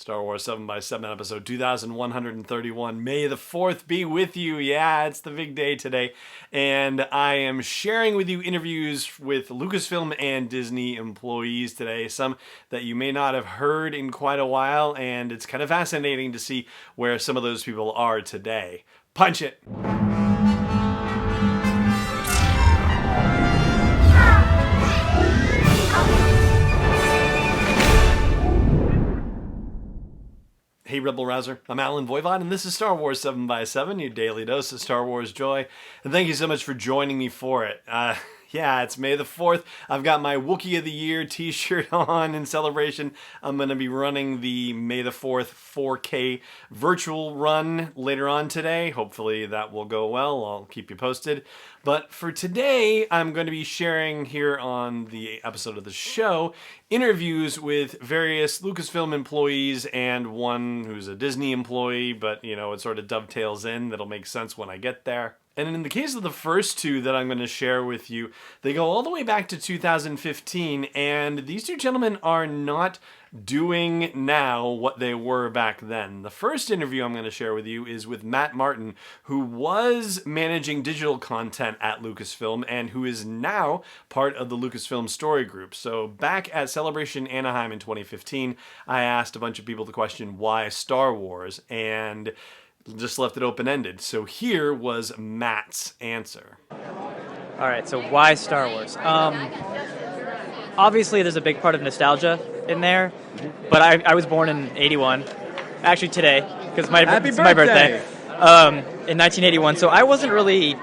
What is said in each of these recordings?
Star Wars 7x7 episode 2131. May the 4th be with you. Yeah, it's the big day today. And I am sharing with you interviews with Lucasfilm and Disney employees today. Some that you may not have heard in quite a while. And it's kind of fascinating to see where some of those people are today. Punch it! Hey Rebel Rouser, I'm Alan Voivod, and this is Star Wars 7x7, your daily dose of Star Wars joy. And thank you so much for joining me for it. Yeah, it's May the 4th. I've got my Wookiee of the Year t-shirt on in celebration. I'm going to be running the May the 4th 4K virtual run later on today. Hopefully that will go well. I'll keep you posted. But for today, I'm going to be sharing here on the episode of the show interviews with various Lucasfilm employees and one who's a Disney employee, but, you know, it sort of dovetails in. That'll make sense when I get there. And in the case of the first two that I'm going to share with you, they go all the way back to 2015, and these two gentlemen are not doing now what they were back then. The first interview I'm going to share with you is with Matt Martin, who was managing digital content at Lucasfilm and who is now part of the Lucasfilm Story Group. So back at Celebration Anaheim in 2015, I asked a bunch of people the question, why Star Wars? And just left it open-ended. So here was Matt's answer. All right, so why Star Wars? Obviously, there's a big part of nostalgia in there, but I was born in 81, actually today, because it's my birthday, in 1981, so I wasn't really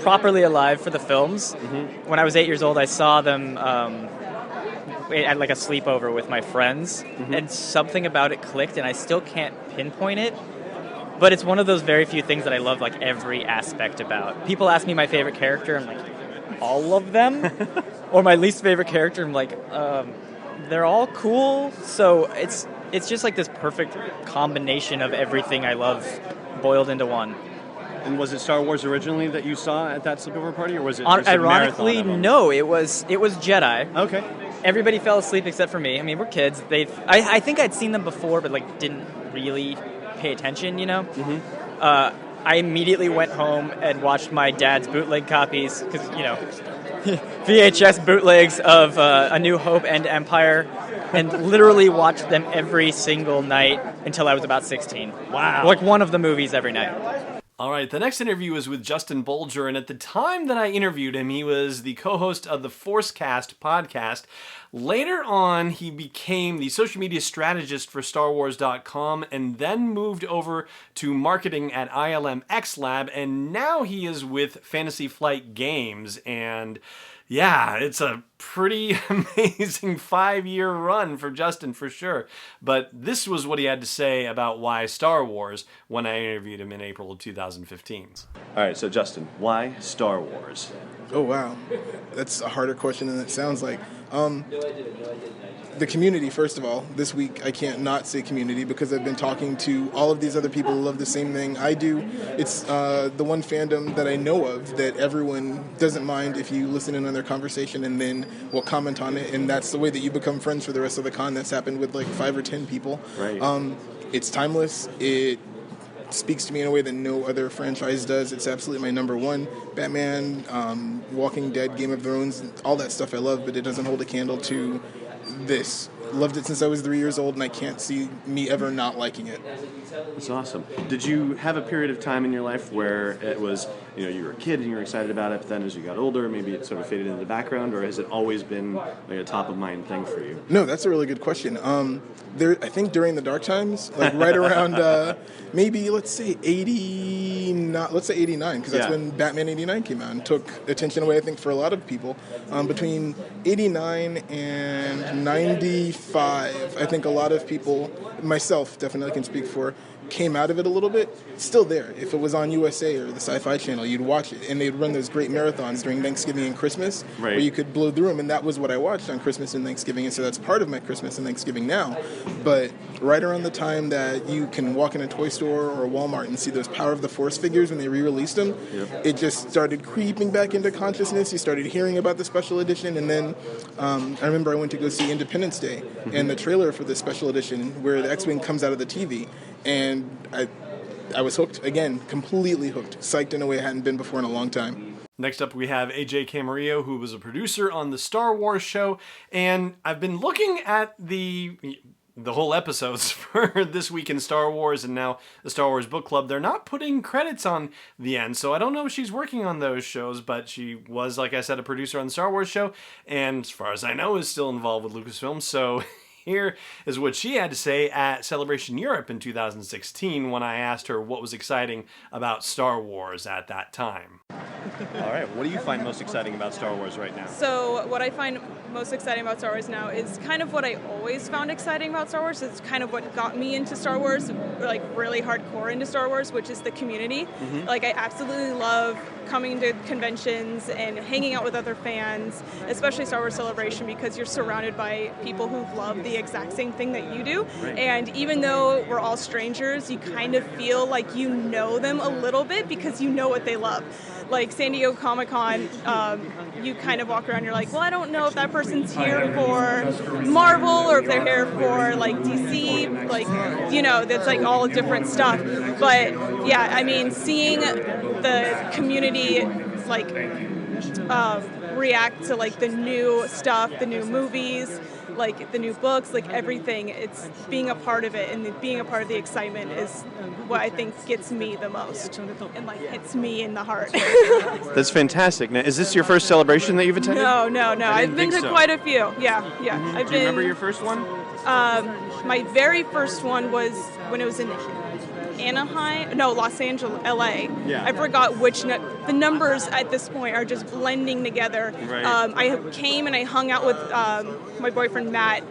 properly alive for the films. Mm-hmm. When I was 8 years old, I saw them at like a sleepover with my friends, mm-hmm. and something about it clicked, and I still can't pinpoint it. But it's one of those very few things that I love, like, every aspect about. People ask me my favorite character, I'm like, all of them? Or my least favorite character, I'm like, they're all cool. So it's just like this perfect combination of everything I love boiled into one. And was it Star Wars originally that you saw at that sleepover party, or was it ironically, no, it was Jedi. Okay. Everybody fell asleep except for me. I mean, we're kids. I think I'd seen them before, but like didn't really pay attention, you know? Mm-hmm. I immediately went home and watched my dad's bootleg copies, because, you know, VHS bootlegs of A New Hope and Empire, and literally watched them every single night until I was about 16. Wow. Like one of the movies every night. All right, the next interview was with Justin Bolger, and at the time that I interviewed him, he was the co-host of the Forcecast podcast. Later on, he became the social media strategist for StarWars.com and then moved over to marketing at ILM X Lab, and now he is with Fantasy Flight Games, and yeah, it's a pretty amazing 5-year run for Justin for sure. But this was what he had to say about why Star Wars when I interviewed him in April of 2015. All right, so Justin, why Star Wars? Oh, wow. That's a harder question than it sounds like. The community, first of all. This week I can't not say community because I've been talking to all of these other people who love the same thing I do. It's the one fandom that I know of that everyone doesn't mind if you listen in on their conversation and then will comment on it, and that's the way that you become friends for the rest of the con. That's happened with like 5 or 10 people. Right. It's timeless. It speaks to me in a way that no other franchise does. It's absolutely my number one. Batman, Walking Dead, Game of Thrones, all that stuff I love, but it doesn't hold a candle to this. Loved it since I was 3 years old, and I can't see me ever not liking it. That's awesome. Did you have a period of time in your life where it was, you know, you were a kid and you were excited about it, but then as you got older, maybe it sort of faded into the background, or has it always been like a top-of-mind thing for you? No, that's a really good question. I think during the dark times, like right around maybe, let's say 89, because that's when Batman 89 came out and took attention away, I think, for a lot of people. Between 89 and 95, I think a lot of people, myself definitely can speak for, came out of it a little bit, it's still there. If it was on USA or the Sci-Fi Channel, you'd watch it, and they'd run those great marathons during Thanksgiving and Christmas, where you could blow through them, and that was what I watched on Christmas and Thanksgiving, and so that's part of my Christmas and Thanksgiving now. But right around the time that you can walk in a toy store or a Walmart and see those Power of the Force figures when they re-released them, it just started creeping back into consciousness. You started hearing about the special edition, and then I remember I went to go see Independence Day, and the trailer for the special edition where the X-Wing comes out of the TV, and I was hooked again, completely hooked, psyched in a way I hadn't been before in a long time. Next up, we have AJ Camarillo, who was a producer on the Star Wars show, and I've been looking at the whole episodes for This Week in Star Wars and now the Star Wars Book Club. They're not putting credits on the end, so I don't know if she's working on those shows, but she was, like I said, a producer on the Star Wars show, and as far as I know, is still involved with Lucasfilm, so here is what she had to say at Celebration Europe in 2016 when I asked her what was exciting about Star Wars at that time. All right, what do you find most exciting about Star Wars right now? So what I find most exciting about Star Wars now is kind of what I always found exciting about Star Wars. It's kind of what got me into Star Wars, like really hardcore into Star Wars, which is the community. Like, I absolutely love coming to conventions and hanging out with other fans, especially Star Wars Celebration, because you're surrounded by people who love the exact same thing that you do. And even though we're all strangers, you kind of feel like you know them a little bit because you know what they love. Like San Diego Comic-Con, you kind of walk around, you're like, well, I don't know if that person's here for Marvel or if they're here for like DC, like, you know, that's like all different stuff. But yeah, I mean, seeing the community like react to like the new stuff, the new movies, like the new books, like everything, it's being a part of it, and being a part of the excitement is what I think gets me the most and like hits me in the heart. That's fantastic. Now, is this your first celebration that you've attended? No. I've been to quite a few. Yeah. Do you remember your first one? My very first one was when it was in Los Angeles, LA. Yeah. I forgot which, the numbers at this point are just blending together. Right. I came and I hung out with my boyfriend Matt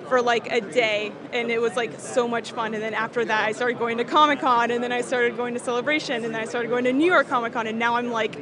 for like a day, and it was like so much fun. And then after that, I started going to Comic-Con, and then I started going to Celebration, and then I started going to New York Comic-Con, and now I'm like,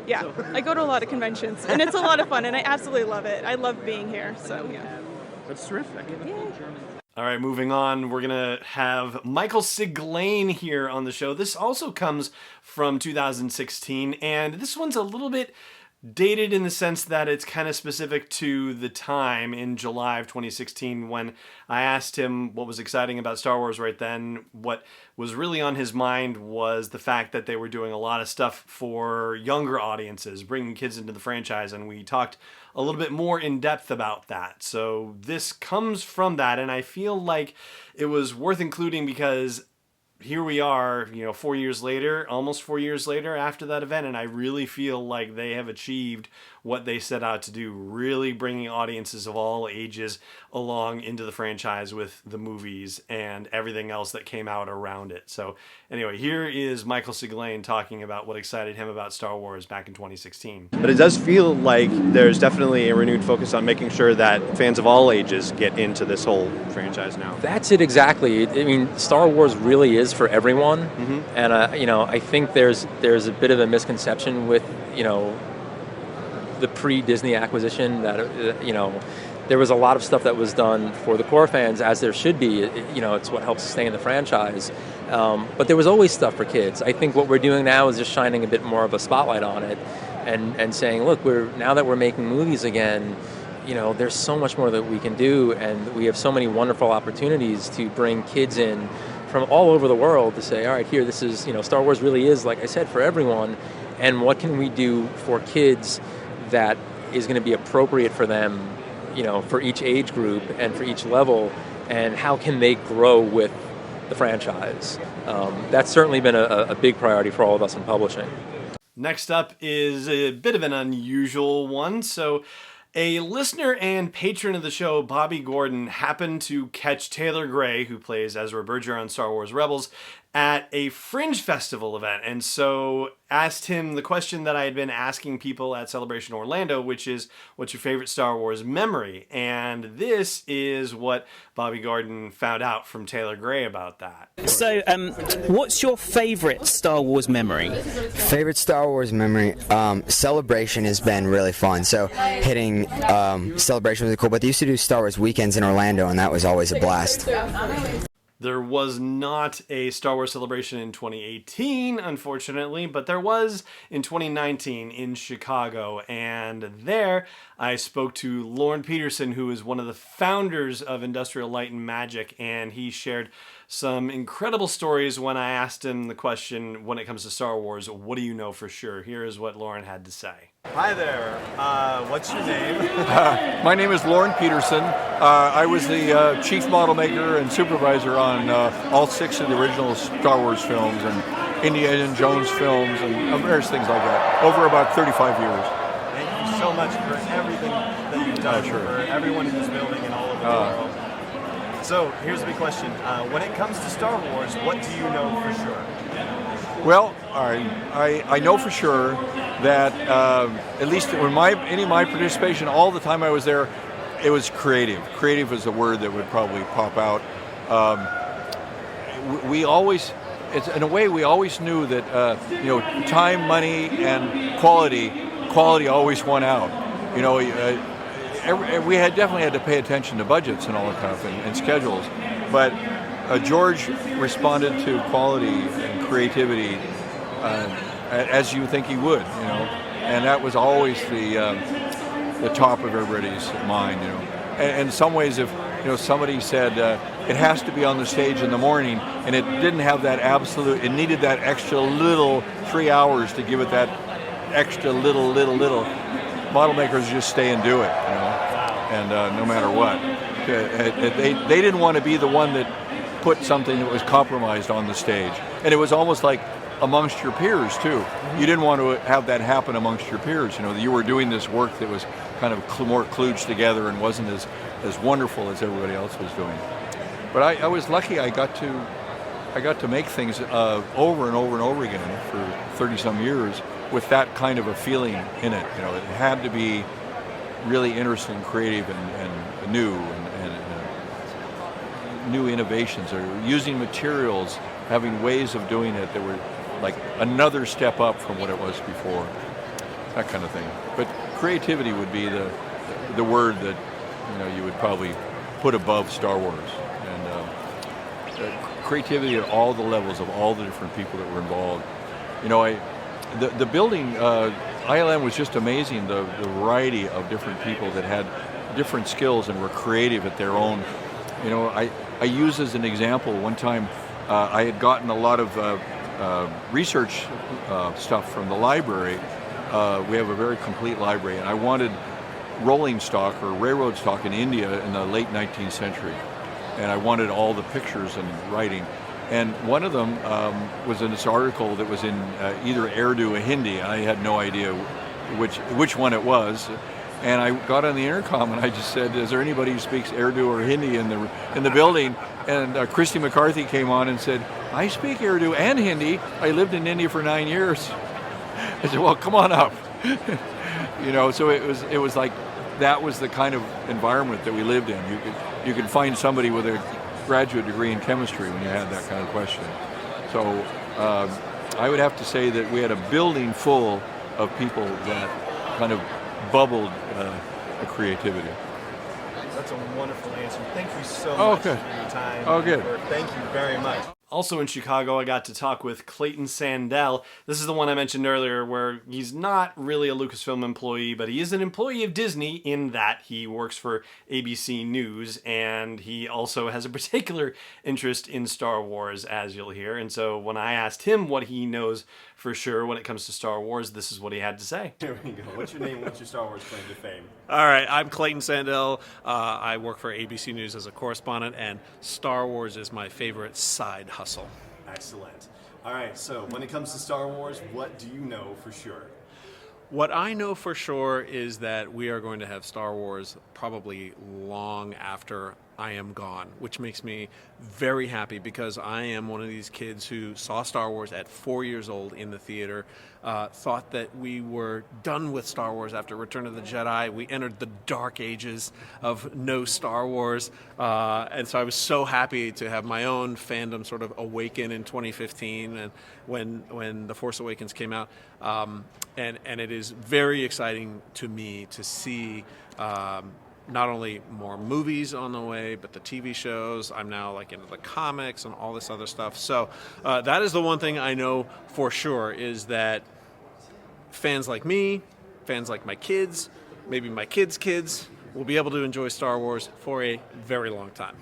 yeah, I go to a lot of conventions, and it's a lot of fun, and I absolutely love it. I love being here, so yeah. That's terrific. Yay. All right, moving on, we're going to have Michael Siglain here on the show. This also comes from 2016, and this one's a little bit dated in the sense that it's kind of specific to the time in July of 2016 when I asked him what was exciting about Star Wars right then. What was really on his mind was the fact that they were doing a lot of stuff for younger audiences, bringing kids into the franchise, and we talked a little bit more in depth about that. So this comes from that, and I feel like it was worth including because here we are, 4 years later, almost 4 years later after that event, and I really feel like they have achieved what they set out to do, really bringing audiences of all ages along into the franchise with the movies and everything else that came out around it. So anyway, here is Michael Siglain talking about what excited him about Star Wars back in 2016. But it does feel like there's definitely a renewed focus on making sure that fans of all ages get into this whole franchise now. That's it exactly. I mean, Star Wars really is for everyone, and I think there's a bit of a misconception with the pre-Disney acquisition that there was a lot of stuff that was done for the core fans, as there should be. It's what helps sustain the franchise. But there was always stuff for kids. I think what we're doing now is just shining a bit more of a spotlight on it, and saying, look, now that we're making movies again, there's so much more that we can do, and we have so many wonderful opportunities to bring kids in from all over the world to say, all right, here, this is, Star Wars really is, like I said, for everyone, and what can we do for kids that is going to be appropriate for them, for each age group and for each level, and how can they grow with the franchise? That's certainly been a big priority for all of us in publishing. Next up is a bit of an unusual one. So a listener and patron of the show, Bobby Gordon, happened to catch Taylor Gray, who plays Ezra Bridger on Star Wars Rebels, at a Fringe Festival event. And so asked him the question that I had been asking people at Celebration Orlando, which is, what's your favorite Star Wars memory? And this is what Bobby Garden found out from Taylor Gray about that. So, what's your favorite Star Wars memory? Favorite Star Wars memory? Celebration has been really fun. So hitting Celebration was cool, but they used to do Star Wars weekends in Orlando, and that was always a blast. There was not a Star Wars Celebration in 2018, unfortunately, but there was in 2019 in Chicago. And there I spoke to Lorne Peterson, who is one of the founders of Industrial Light and Magic, and he shared some incredible stories when I asked him the question, when it comes to Star Wars, what do you know for sure? Here is what Lorne had to say. Hi there. What's your name? My name is Lorne Peterson. I was the chief model maker and supervisor on all 6 of the original Star Wars films and Indiana Jones films and various things like that over about 35 years. Thank you so much for everything that you've done for everyone in this building and all over the world. So here's the big question. When it comes to Star Wars, what do you know for sure? Well, I know for sure that at least in any of my participation, all the time I was there, it was creative. Creative is a word that would probably pop out. We always, in a way, we always knew that time, money, and quality always won out. We had definitely had to pay attention to budgets and all that kind of thing and schedules, but George responded to quality and creativity as you think he would, and that was always the top of everybody's mind, And in some ways, if somebody said it has to be on the stage in the morning, and it didn't have that absolute, it needed that extra little 3 hours to give it that extra little. Model makers just stay and do it, and no matter what. They didn't want to be the one that put something that was compromised on the stage. And it was almost like amongst your peers, too. You didn't want to have that happen amongst your peers, that you were doing this work that was kind of more kludged together and wasn't as wonderful as everybody else was doing. But I was lucky I got to make things over and over and over again for 30-some years with that kind of a feeling in it. It had to be really interesting, creative, and new, and new innovations, or using materials, having ways of doing it that were like another step up from what it was before, that kind of thing. But creativity would be the word that you would probably put above Star Wars, and creativity at all the levels of all the different people that were involved. The building, ILM was just amazing, the variety of different people that had different skills and were creative at their own. I use as an example, one time I had gotten a lot of research stuff from the library. We have a very complete library, and I wanted rolling stock or railroad stock in India in the late 19th century. And I wanted all the pictures and writing. And one of them was in this article that was in either Urdu or Hindi. I had no idea which one it was. And I got on the intercom and I just said, "Is there anybody who speaks Urdu or Hindi in the building?" And Christy McCarthy came on and said, "I speak Urdu and Hindi. I lived in India for 9 years." I said, "Well, come on up." So it was like that was the kind of environment that we lived in. You could find somebody with a graduate degree in chemistry when you had that kind of question. So I would have to say that we had a building full of people that kind of bubbled the creativity. That's a wonderful answer. Thank you so much for your time. Oh, good. Thank you very much. Also in Chicago, I got to talk with Clayton Sandell. This is the one I mentioned earlier where he's not really a Lucasfilm employee, but he is an employee of Disney in that he works for ABC News, and he also has a particular interest in Star Wars, as you'll hear. And so when I asked him what he knows for sure when it comes to Star Wars, this is what he had to say. Here we go. What's your name? What's your Star Wars claim to fame? All right, I'm Clayton Sandell. I work for ABC News as a correspondent, and Star Wars is my favorite side hustle. Excellent. All right, so when it comes to Star Wars, what do you know for sure? What I know for sure is that we are going to have Star Wars probably long after I am gone, which makes me very happy because I am one of these kids who saw Star Wars at 4 years old in the theater, thought that we were done with Star Wars after Return of the Jedi. We entered the dark ages of no Star Wars, and so I was so happy to have my own fandom sort of awaken in 2015 and when The Force Awakens came out. And it is very exciting to me to see not only more movies on the way, but the TV shows. I'm now like into the comics and all this other stuff. So that is the one thing I know for sure, is that fans like me, fans like my kids, maybe my kids' kids, will be able to enjoy Star Wars for a very long time.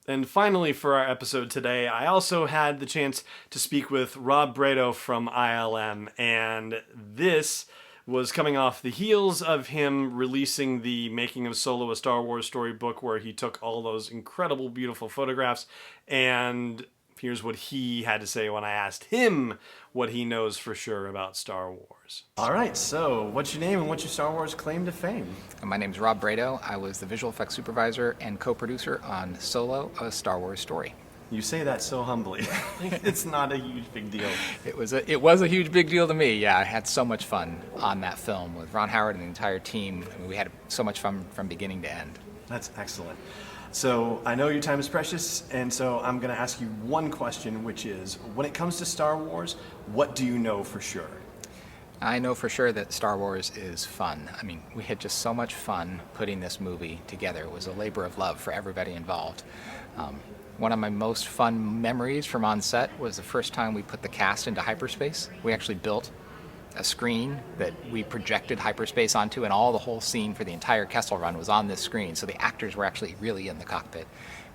And finally, for our episode today, I also had the chance to speak with Rob Bredow from ILM, and this was coming off the heels of him releasing the Making of Solo, a Star Wars Story book, where he took all those incredible, beautiful photographs. And here's what he had to say when I asked him what he knows for sure about Star Wars. All right, so what's your name and what's your Star Wars claim to fame? My name's Rob Bredow. I was the visual effects supervisor and co-producer on Solo, a Star Wars Story. You say that so humbly. It's not a huge big deal. It was a huge big deal to me. Yeah, I had so much fun on that film with Ron Howard and the entire team. I mean, we had so much fun from beginning to end. That's excellent. So I know your time is precious, and so I'm going to ask you one question, which is, when it comes to Star Wars, what do you know for sure? I know for sure that Star Wars is fun. I mean, we had just so much fun putting this movie together. It was a labor of love for everybody involved. One of my most fun memories from on set was the first time we put the cast into hyperspace. We actually built a screen that we projected hyperspace onto, and the whole scene for the entire Kessel Run was on this screen, so the actors were actually really in the cockpit.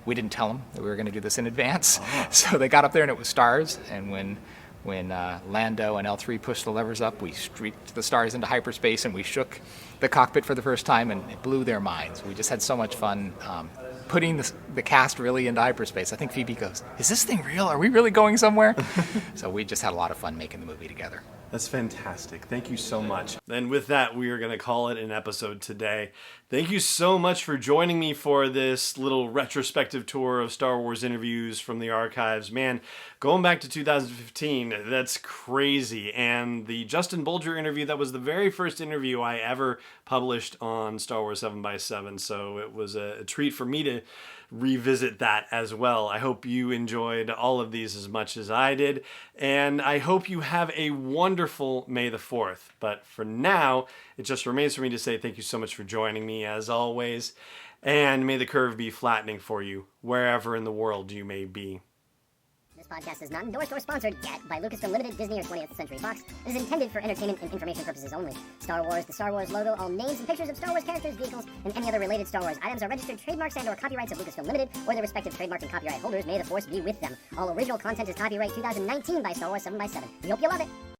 We didn't tell them that we were going to do this in advance, so they got up there and it was stars, and when Lando and L3 pushed the levers up, we streaked the stars into hyperspace, and we shook the cockpit for the first time, and it blew their minds. We just had so much fun putting the cast really into hyperspace. I think Phoebe goes, "Is this thing real? Are we really going somewhere?" So we just had a lot of fun making the movie together. That's fantastic. Thank you so much. And with that, we are going to call it an episode today. Thank you so much for joining me for this little retrospective tour of Star Wars interviews from the archives. Man, going back to 2015, that's crazy. And the Justin Bolger interview, that was the very first interview I ever published on Star Wars 7x7. So it was a treat for me to revisit that as well. I hope you enjoyed all of these as much as I did, and I hope you have a wonderful May the 4th. But for now, it just remains for me to say thank you so much for joining me as always, and may the curve be flattening for you wherever in the world you may be. This podcast is not endorsed or sponsored yet by Lucasfilm Limited, Disney, or 20th Century Fox. It is intended for entertainment and information purposes only. Star Wars, the Star Wars logo, all names and pictures of Star Wars characters, vehicles, and any other related Star Wars items are registered trademarks and/or copyrights of Lucasfilm Limited or their respective trademark and copyright holders. May the Force be with them. All original content is copyright 2019 by Star Wars 7x7. We hope you love it.